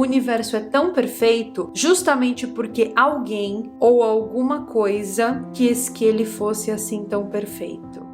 O universo é tão perfeito justamente porque alguém ou alguma coisa quis que ele fosse assim tão perfeito.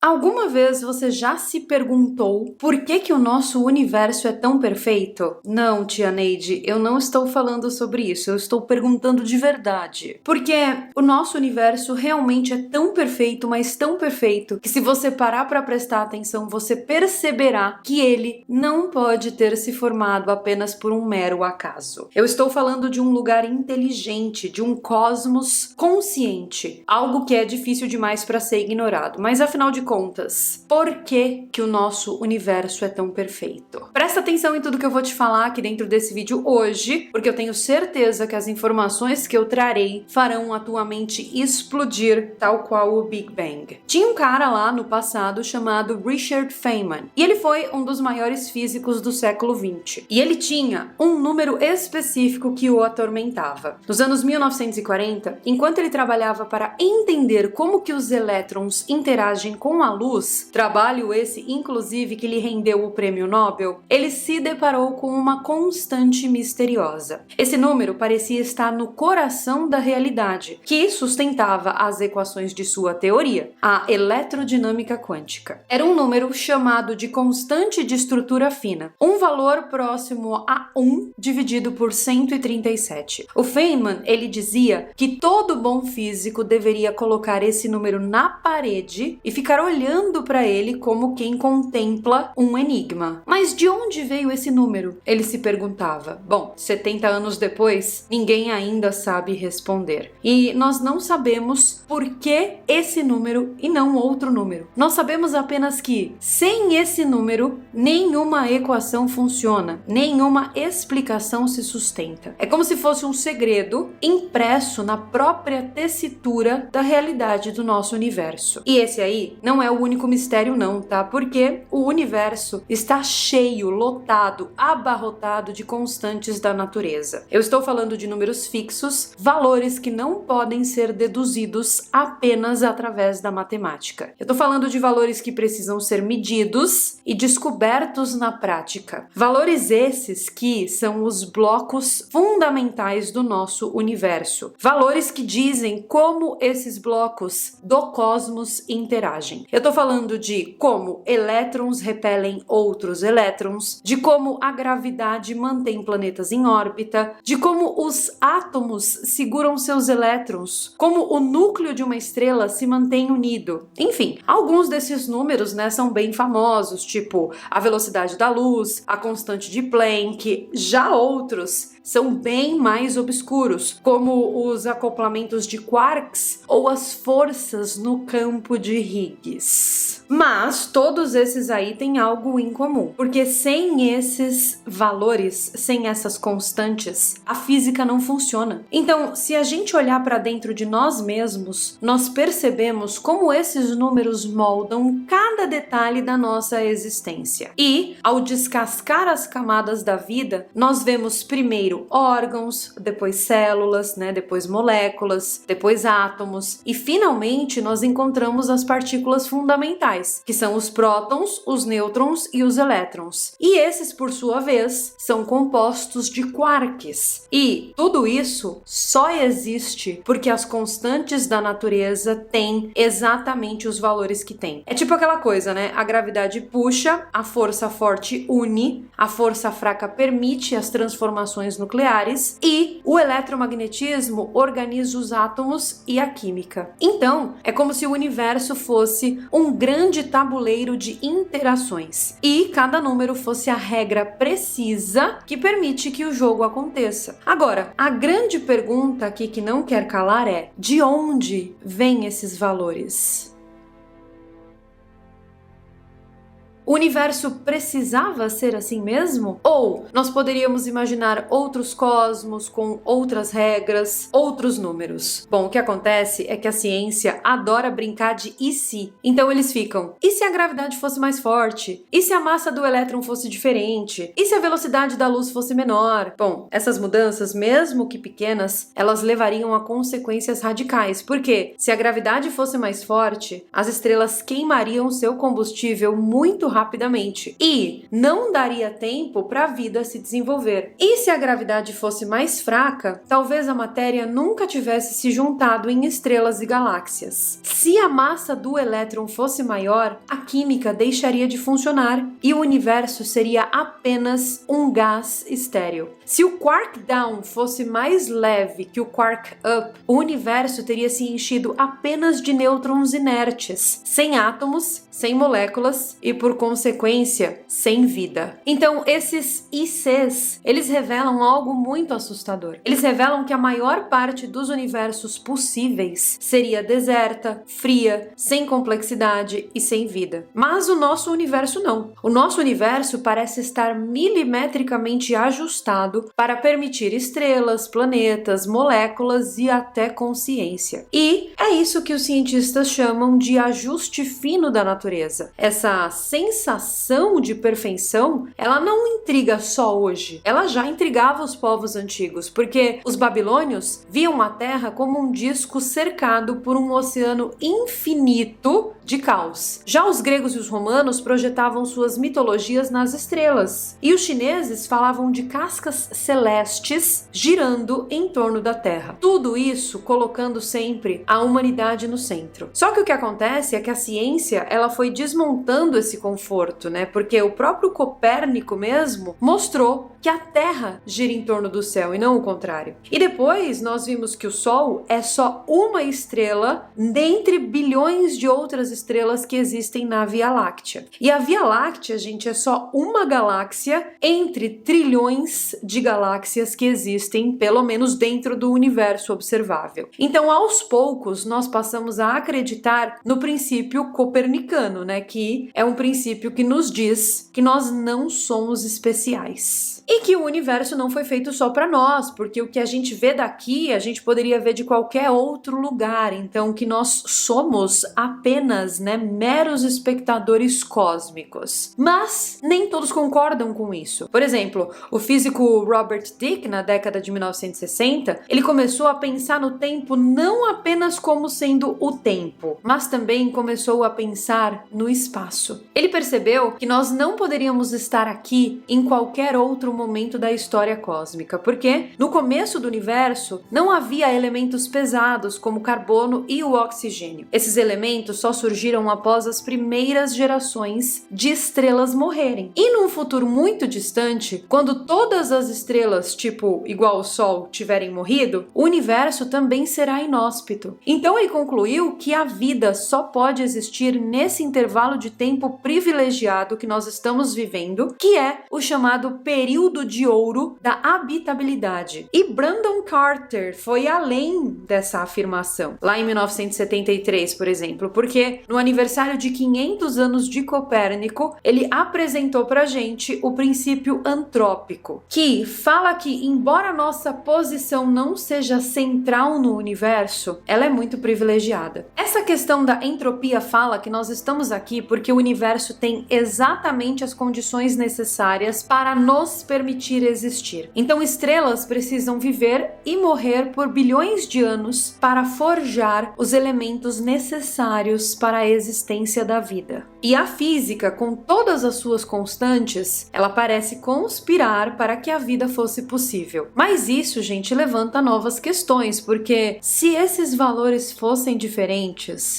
Alguma vez você já se perguntou por que o nosso universo é tão perfeito? Não, tia Neide, eu não estou falando sobre isso, eu estou perguntando de verdade. Porque o nosso universo realmente é tão perfeito, mas tão perfeito, que se você parar para prestar atenção, você perceberá que ele não pode ter se formado apenas por um mero acaso. Eu estou falando de um lugar inteligente, de um cosmos consciente, algo que é difícil demais para ser ignorado, mas afinal de contas, por que o nosso universo é tão perfeito? Presta atenção em tudo que eu vou te falar aqui dentro desse vídeo hoje, porque eu tenho certeza que as informações que eu trarei farão a tua mente explodir, tal qual o Big Bang. Tinha um cara lá no passado chamado Richard Feynman, e ele foi um dos maiores físicos do século XX. E ele tinha um número específico que o atormentava. Nos anos 1940, enquanto ele trabalhava para entender como que os elétrons interagem com a luz, trabalho esse inclusive que lhe rendeu o prêmio Nobel, ele se deparou com uma constante misteriosa. Esse número parecia estar no coração da realidade, que sustentava as equações de sua teoria, a eletrodinâmica quântica. Era um número chamado de constante de estrutura fina, um valor próximo a 1 dividido por 137. O Feynman, ele dizia que todo bom físico deveria colocar esse número na parede e ficar olhando para ele como quem contempla um enigma. Mas de onde veio esse número? Ele se perguntava. Bom, 70 anos depois, ninguém ainda sabe responder. E nós não sabemos por que esse número e não outro número. Nós sabemos apenas que, sem esse número, nenhuma equação funciona, nenhuma explicação se sustenta. É como se fosse um segredo impresso na própria tessitura da realidade do nosso universo. E esse aí não é o único mistério não, tá? Porque o universo está cheio, lotado, abarrotado de constantes da natureza. Eu estou falando de números fixos, valores que não podem ser deduzidos apenas através da matemática. Eu estou falando de valores que precisam ser medidos e descobertos na prática. Valores esses que são os blocos fundamentais do nosso universo. Valores que dizem como esses blocos do cosmos interagem. Eu tô falando de como elétrons repelem outros elétrons, de como a gravidade mantém planetas em órbita, de como os átomos seguram seus elétrons, como o núcleo de uma estrela se mantém unido. Enfim, alguns desses números, são bem famosos, tipo a velocidade da luz, a constante de Planck. Já outros são bem mais obscuros, como os acoplamentos de quarks ou as forças no campo de Higgs. Mas todos esses aí têm algo em comum, porque sem esses valores, sem essas constantes, a física não funciona. Então, se a gente olhar para dentro de nós mesmos, nós percebemos como esses números moldam cada detalhe da nossa existência. E, ao descascar as camadas da vida, nós vemos primeiro órgãos, depois células, depois moléculas, depois átomos e finalmente nós encontramos as partículas fundamentais, que são os prótons, os nêutrons e os elétrons. E esses, por sua vez, são compostos de quarks. E tudo isso só existe porque as constantes da natureza têm exatamente os valores que têm. É tipo aquela coisa, A gravidade puxa, a força forte une, a força fraca permite as transformações nucleares e o eletromagnetismo organiza os átomos e a química. Então, é como se o universo fosse um grande tabuleiro de interações e cada número fosse a regra precisa que permite que o jogo aconteça. Agora, a grande pergunta aqui que não quer calar é: de onde vêm esses valores? O universo precisava ser assim mesmo? Ou nós poderíamos imaginar outros cosmos com outras regras, outros números? Bom, o que acontece é que a ciência adora brincar de e se. Então eles ficam: e se a gravidade fosse mais forte? E se a massa do elétron fosse diferente? E se a velocidade da luz fosse menor? Bom, essas mudanças, mesmo que pequenas, elas levariam a consequências radicais. Porque se a gravidade fosse mais forte, as estrelas queimariam seu combustível muito rapidamente e não daria tempo para a vida se desenvolver. E se a gravidade fosse mais fraca, talvez a matéria nunca tivesse se juntado em estrelas e galáxias. Se a massa do elétron fosse maior, a química deixaria de funcionar e o universo seria apenas um gás estéril. Se o quark down fosse mais leve que o quark up, o universo teria se enchido apenas de nêutrons inertes, sem átomos, sem moléculas e, por consequência, sem vida. Então, esses ICs, eles revelam algo muito assustador. Eles revelam que a maior parte dos universos possíveis seria deserta, fria, sem complexidade e sem vida. Mas o nosso universo não. O nosso universo parece estar milimetricamente ajustado para permitir estrelas, planetas, moléculas e até consciência. E é isso que os cientistas chamam de ajuste fino da natureza. Essa sensação de perfeição, ela não intriga só hoje. Ela já intrigava os povos antigos, porque os babilônios viam a Terra como um disco cercado por um oceano infinito de caos. Já os gregos e os romanos projetavam suas mitologias nas estrelas, e os chineses falavam de cascas celestes girando em torno da Terra. Tudo isso colocando sempre a humanidade no centro. Só que o que acontece é que a ciência, ela foi desmontando esse conforto, né? Porque o próprio Copérnico mesmo mostrou que a Terra gira em torno do céu e não o contrário. E depois nós vimos que o Sol é só uma estrela dentre bilhões de outras estrelas que existem na Via Láctea. E a Via Láctea, gente, é só uma galáxia entre trilhões de galáxias que existem, pelo menos dentro do universo observável. Então, aos poucos, nós passamos a acreditar no princípio copernicano, né? Que é um princípio que nos diz que nós não somos especiais. E que o universo não foi feito só para nós, porque o que a gente vê daqui, a gente poderia ver de qualquer outro lugar. Então, que nós somos apenas, né, meros espectadores cósmicos. Mas nem todos concordam com isso. Por exemplo, o físico Robert Dicke, na década de 1960, ele começou a pensar no tempo não apenas como sendo o tempo, mas também começou a pensar no espaço. Ele percebeu que nós não poderíamos estar aqui em qualquer outro momento da história cósmica, porque no começo do universo não havia elementos pesados como o carbono e o oxigênio. Esses elementos só surgiram após as primeiras gerações de estrelas morrerem. E num futuro muito distante, quando todas as estrelas, tipo igual o Sol, tiverem morrido, o universo também será inóspito. Então ele concluiu que a vida só pode existir nesse intervalo de tempo privilegiado que nós estamos vivendo, que é o chamado período de ouro da habitabilidade. E Brandon Carter foi além dessa afirmação, lá em 1973, por exemplo, porque no aniversário de 500 anos de Copérnico, ele apresentou pra gente o princípio antrópico, que fala que, embora nossa posição não seja central no universo, ela é muito privilegiada. Essa questão da entropia fala que nós estamos aqui porque o universo tem exatamente as condições necessárias para nos permitir existir. Então, estrelas precisam viver e morrer por bilhões de anos para forjar os elementos necessários para a existência da vida. E a física, com todas as suas constantes, ela parece conspirar para que a vida fosse possível. Mas isso, gente, levanta novas questões, porque se esses valores fossem diferentes,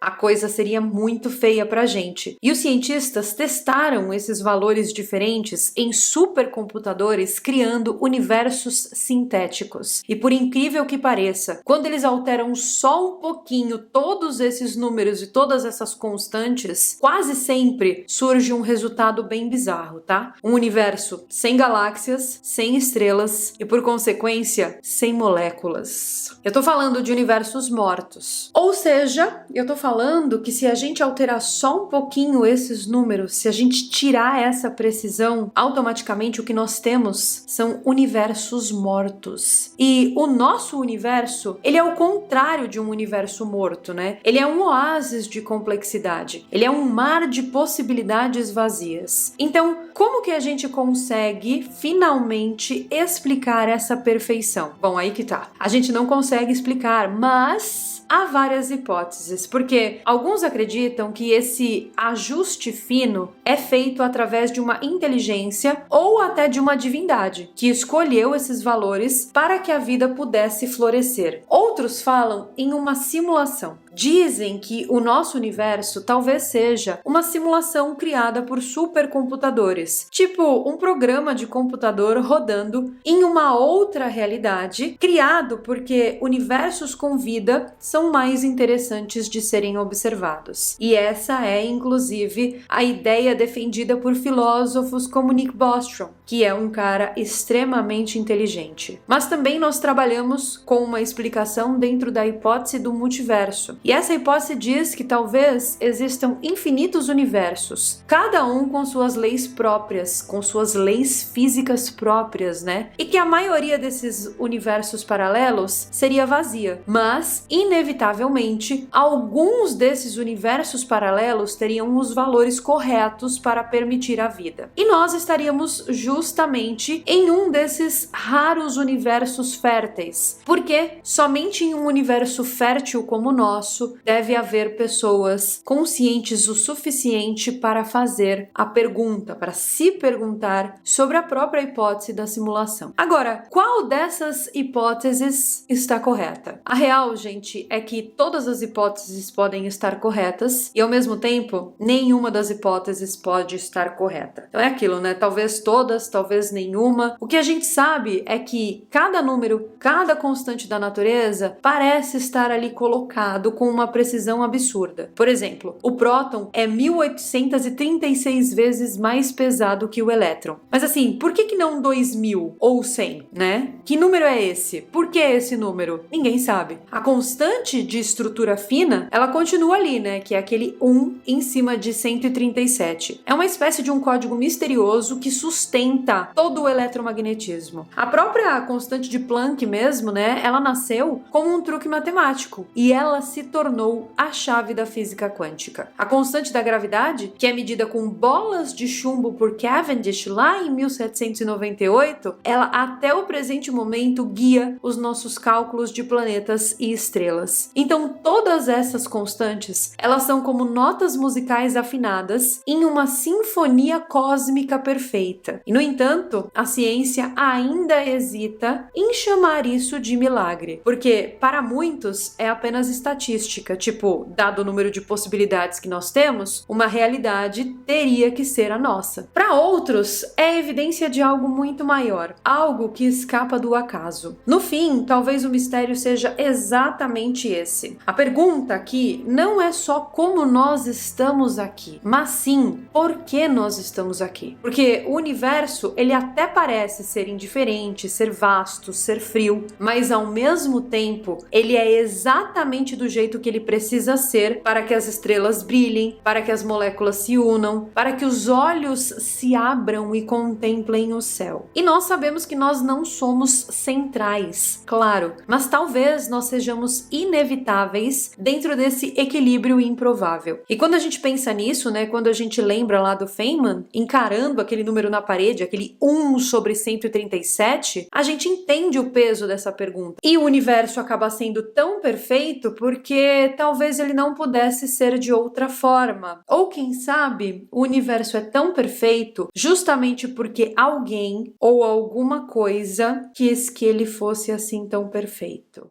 a coisa seria muito feia pra gente. E os cientistas testaram esses valores diferentes em supercomputadores, criando universos sintéticos. E por incrível que pareça, quando eles alteram só um pouquinho todos esses números e todas essas constantes, quase sempre surge um resultado bem bizarro, tá? Um universo sem galáxias, sem estrelas e, por consequência, sem moléculas. Eu tô falando de universos mortos. Ou seja, eu tô falando que se a gente alterar só um pouquinho esses números, se a gente tirar essa precisão, automaticamente o que nós temos são universos mortos. E o nosso universo, ele é o contrário de um universo morto, né? Ele é um oásis de complexidade. Ele é um mar de possibilidades vazias. Então, como que a gente consegue finalmente explicar essa perfeição? Bom, aí que tá. A gente não consegue explicar, mas há várias hipóteses, porque alguns acreditam que esse ajuste fino é feito através de uma inteligência ou até de uma divindade que escolheu esses valores para que a vida pudesse florescer. Outros falam em uma simulação. Dizem que o nosso universo talvez seja uma simulação criada por supercomputadores, tipo um programa de computador rodando em uma outra realidade, criado porque universos com vida são mais interessantes de serem observados. E essa é, inclusive, a ideia defendida por filósofos como Nick Bostrom, que é um cara extremamente inteligente. Mas também nós trabalhamos com uma explicação dentro da hipótese do multiverso. E essa hipótese diz que talvez existam infinitos universos, cada um com suas leis próprias, com suas leis físicas próprias, né? E que a maioria desses universos paralelos seria vazia, mas, inevitavelmente, alguns desses universos paralelos teriam os valores corretos para permitir a vida. E nós estaríamos justamente em um desses raros universos férteis, porque somente em um universo fértil como o nosso deve haver pessoas conscientes o suficiente para fazer a pergunta, para se perguntar sobre a própria hipótese da simulação. Agora, qual dessas hipóteses está correta? A real, gente, é que todas as hipóteses podem estar corretas e, ao mesmo tempo, nenhuma das hipóteses pode estar correta. Então é aquilo, né? Talvez todas, talvez nenhuma. O que a gente sabe é que cada número, cada constante da natureza parece estar ali colocado com uma precisão absurda. Por exemplo, o próton é 1836 vezes mais pesado que o elétron. Mas assim, por que não 2000 ou 100, né? Que número é esse? Por que esse número? Ninguém sabe. A constante de estrutura fina, ela continua ali, né? Que é aquele 1 em cima de 137. É uma espécie de um código misterioso que sustenta todo o eletromagnetismo. A própria constante de Planck mesmo, né? Ela nasceu como um truque matemático e ela se tornou a chave da física quântica. A constante da gravidade, que é medida com bolas de chumbo por Cavendish lá em 1798, ela até o presente momento guia os nossos cálculos de planetas e estrelas. Então, todas essas constantes, elas são como notas musicais afinadas em uma sinfonia cósmica perfeita. E, no entanto, a ciência ainda hesita em chamar isso de milagre, porque para muitos é apenas estatística, tipo, dado o número de possibilidades que nós temos, uma realidade teria que ser a nossa. Para outros, é evidência de algo muito maior, algo que escapa do acaso. No fim, talvez o mistério seja exatamente esse. A pergunta aqui não é só como nós estamos aqui, mas sim por que nós estamos aqui. Porque o universo, ele até parece ser indiferente, ser vasto, ser frio, mas ao mesmo tempo, ele é exatamente do jeito que ele precisa ser para que as estrelas brilhem, para que as moléculas se unam, para que os olhos se abram e contemplem o céu. E nós sabemos que nós não somos centrais, claro, mas talvez nós sejamos inevitáveis dentro desse equilíbrio improvável. E quando a gente pensa nisso, né, quando a gente lembra lá do Feynman, encarando aquele número na parede, aquele 1 sobre 137, a gente entende o peso dessa pergunta. E o universo acaba sendo tão perfeito porque talvez ele não pudesse ser de outra forma. Ou quem sabe, o universo é tão perfeito justamente porque alguém ou alguma coisa quis que ele fosse assim tão perfeito.